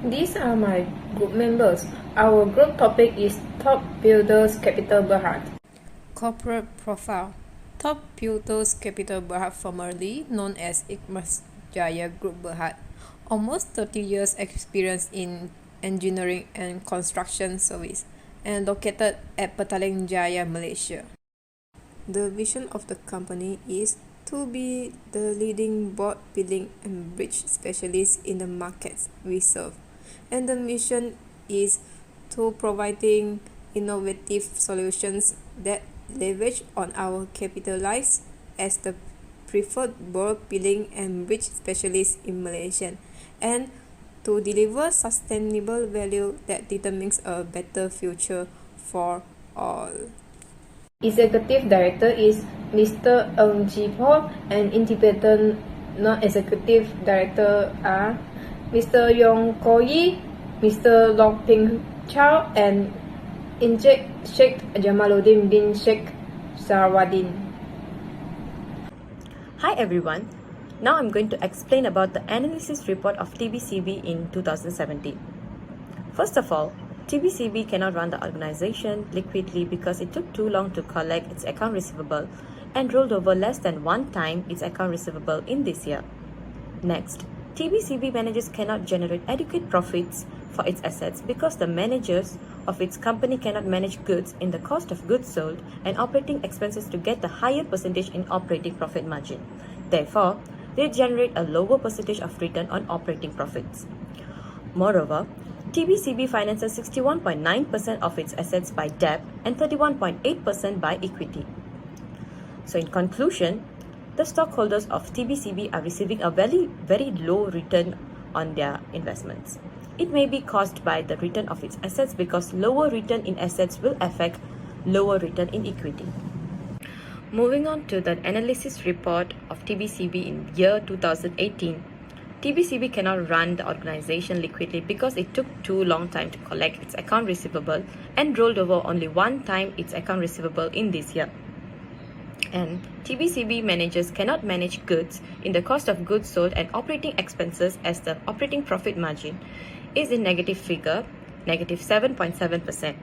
These are my group members. Our group topic is Top Builders Capital Berhad. Corporate profile. Top Builders Capital Berhad, formerly known as Ikhmas Jaya Group Berhad. Almost 30 years experience in engineering and construction service and located at Petaling Jaya, Malaysia. The vision of the company is to be the leading board building and bridge specialist in the markets we serve. And the mission is to providing innovative solutions that leverage on our capitalize as the preferred board building and bridge specialist in Malaysia, and to deliver sustainable value that determines a better future for all. Executive Director is Mr. Ng Ji Po, and Independent Non-Executive Director are Mr. Yong Ko Yi, Mr. Lok Ping Chow, and Injek Sheikh Jamaluddin bin Sheikh Sarwadin. Hi everyone, now I'm going to explain about the analysis report of TBCB in 2017. First of all, TBCB cannot run the organization liquidly because it took too long to collect its account receivable and rolled over less than one time its account receivable in this year. Next, TBCB managers cannot generate adequate profits for its assets because the managers of its company cannot manage goods in the cost of goods sold and operating expenses to get the higher percentage in operating profit margin. Therefore, they generate a lower percentage of return on operating profits. Moreover, TBCB finances 61.9% of its assets by debt and 31.8% by equity. So in conclusion, the stockholders of TBCB are receiving a very low return on their investments. It may be caused by the return of its assets because lower return in assets will affect lower return in equity. Moving on to the analysis report of TBCB in year 2018, TBCB cannot run the organization liquidly because it took too long time to collect its account receivable and rolled over only one time its account receivable in this year. And TBCB managers cannot manage goods in the cost of goods sold and operating expenses as the operating profit margin is in negative figure, negative 7.7%.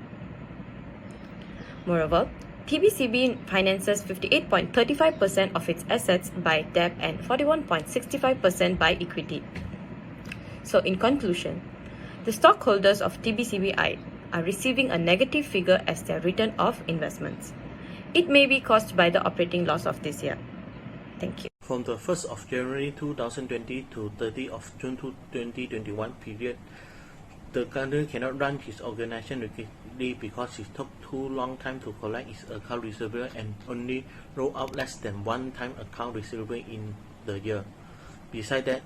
Moreover, TBCB finances 58.35% of its assets by debt and 41.65% by equity. So in conclusion, the stockholders of TBCB are receiving a negative figure as their return of investments. It may be caused by the operating loss of this year. Thank you. From the 1st of January 2020 to 30th of June 2021 period, the company cannot run its organization liquidly because it took too long time to collect its account receivable and only roll out less than one time account receivable in the year. Besides that,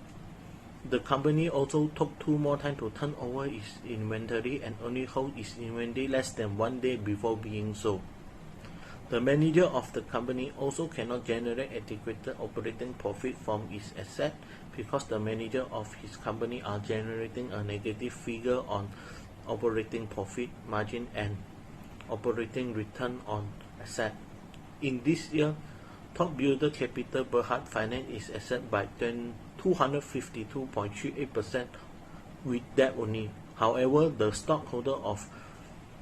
the company also took too more time to turn over its inventory and only hold its inventory less than 1 day before being sold. The manager of the company also cannot generate adequate operating profit from its asset because the manager of his company are generating a negative figure on operating profit margin and operating return on asset. In this year, Top Builder Capital Berhad financed its asset by 252.38% with debt only. However, the stockholder of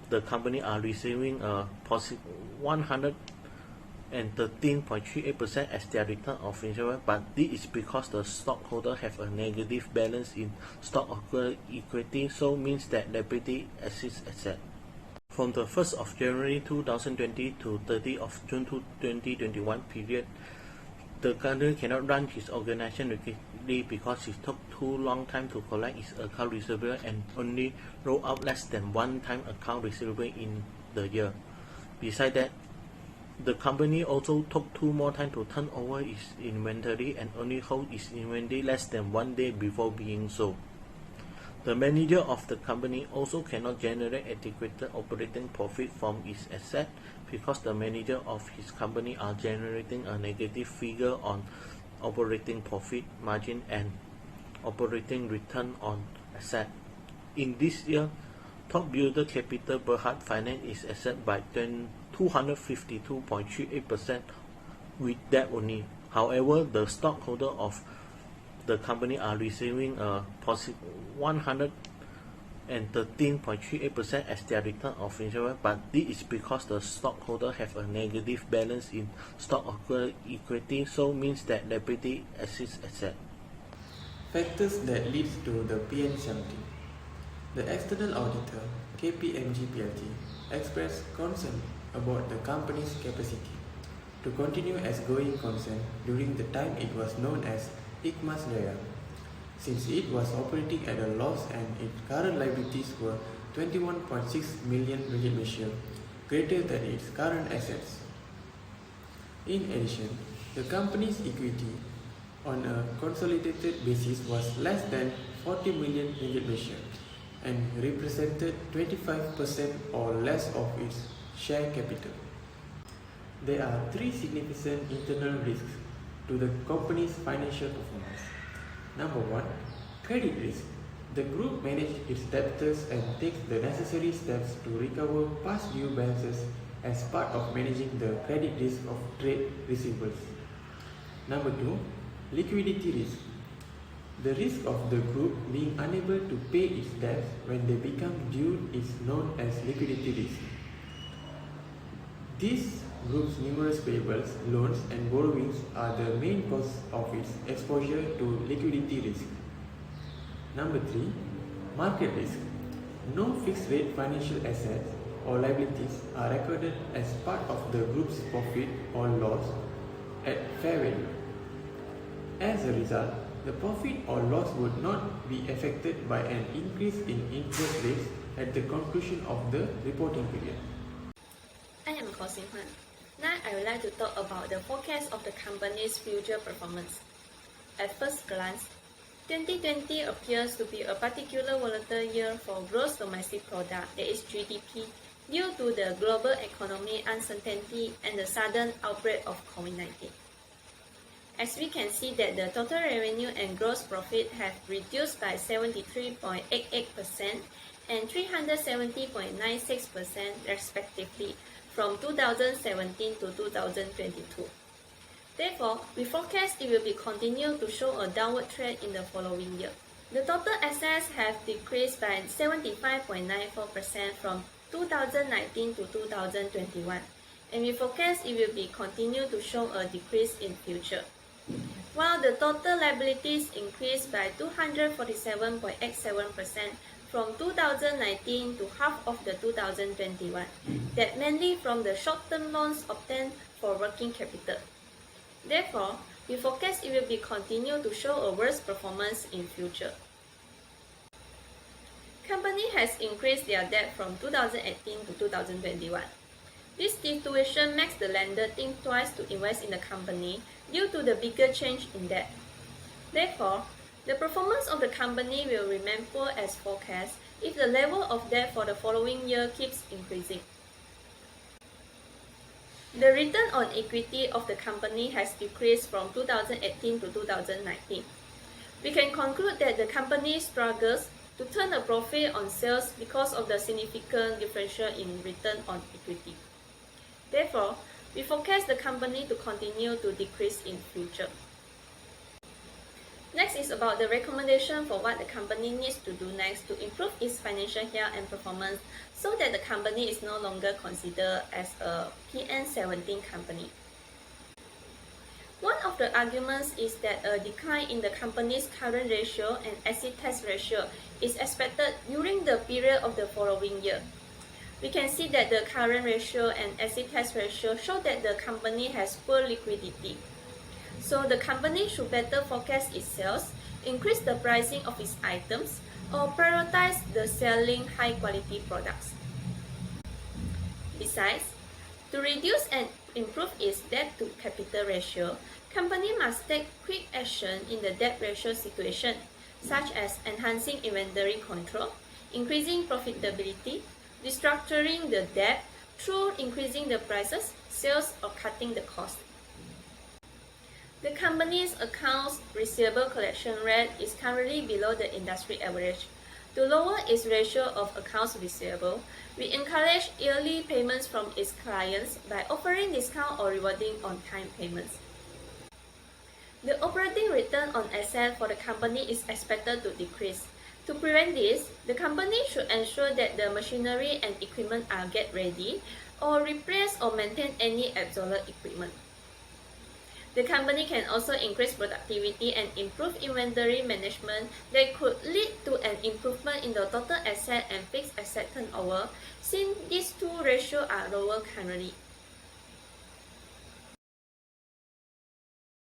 the company are receiving a positive 113.38% as their return of investment, but this is because the stockholder have a negative balance in stock equity, so means that liability exceeds asset. From the 1st of January 2020 to 30th of June 2021 period, the company cannot run its organization liquidly because it took too long time to collect its account receivable and only roll out less than one time account receivable in the year. Besides that, the company also took too more time to turn over its inventory and only hold its inventory less than 1 day before being sold. The manager of the company also cannot generate adequate operating profit from its asset because the manager of his company are generating a negative figure on operating profit margin and operating return on asset. In this year, Top Builder Capital Berhad financed its asset by 252.38% with debt only. However, the stockholder of the company are receiving a positive and 13.38% as their return of interest, but this is because the stockholder have a negative balance in stock or equity, so means that liability exceeds asset. Factors that lead to the PN17. The external auditor, KPMG PLT, expressed concern about the company's capacity to continue as going concern during the time it was known as Ikhmas Jaya, since it was operating at a loss and its current liabilities were 21.6 million ringgit Malaysia, greater than its current assets. In addition, the company's equity on a consolidated basis was less than 40 million ringgit Malaysia and represented 25% or less of its share capital. There are three significant internal risks to the company's financial performance. Number one, credit risk. The group manages its debtors and takes the necessary steps to recover past due balances as part of managing the credit risk of trade receivables. Number two, liquidity risk. The risk of the group being unable to pay its debts when they become due is known as liquidity risk. This group's numerous payables, loans and borrowings are the main cause of its exposure to liquidity risk. Number 3. Market risk. No fixed rate financial assets or liabilities are recorded as part of the group's profit or loss at fair value. As a result, the profit or loss would not be affected by an increase in interest rates at the conclusion of the reporting period. I am Koh Xin Huan. Now I would like to talk about the forecast of the company's future performance. At first glance, 2020 appears to be a particularly volatile year for gross domestic product, that is GDP, due to the global economy uncertainty and the sudden outbreak of COVID-19. As we can see that the total revenue and gross profit have reduced by 73.88% and 370.96% respectively from 2017 to 2022. Therefore, we forecast it will be continue to show a downward trend in the following year. The total assets have decreased by 75.94% from 2019 to 2021, and we forecast it will be continue to show a decrease in future. While the total liabilities increased by 247.87% from 2019 to half of the 2021, that mainly from the short-term loans obtained for working capital. Therefore, we forecast it will be continue to show a worse performance in future. Company has increased their debt from 2018 to 2021. This situation makes the lender think twice to invest in the company due to the bigger change in debt. Therefore, the performance of the company will remain poor as forecast if the level of debt for the following year keeps increasing. The return on equity of the company has decreased from 2018 to 2019. We can conclude that the company struggles to turn a profit on sales because of the significant differential in return on equity. Therefore, we forecast the company to continue to decrease in future. Next is about the recommendation for what the company needs to do next to improve its financial health and performance so that the company is no longer considered as a PN17 company. One of the arguments is that a decline in the company's current ratio and asset test ratio is expected during the period of the following year. We can see that the current ratio and asset test ratio show that the company has poor liquidity. So the company should better forecast its sales, increase the pricing of its items, or prioritize the selling high-quality products. Besides, to reduce and improve its debt-to-capital ratio, company must take quick action in the debt ratio situation, such as enhancing inventory control, increasing profitability, restructuring the debt through increasing the prices, sales, or cutting the cost. The company's accounts receivable collection rate is currently below the industry average. To lower its ratio of accounts receivable, we encourage yearly payments from its clients by offering discount or rewarding on-time payments. The operating return on asset for the company is expected to decrease. To prevent this, the company should ensure that the machinery and equipment are get ready or replace or maintain any obsolete equipment. The company can also increase productivity and improve inventory management that could lead to an improvement in the total asset and fixed asset turnover, since these two ratios are lower currently.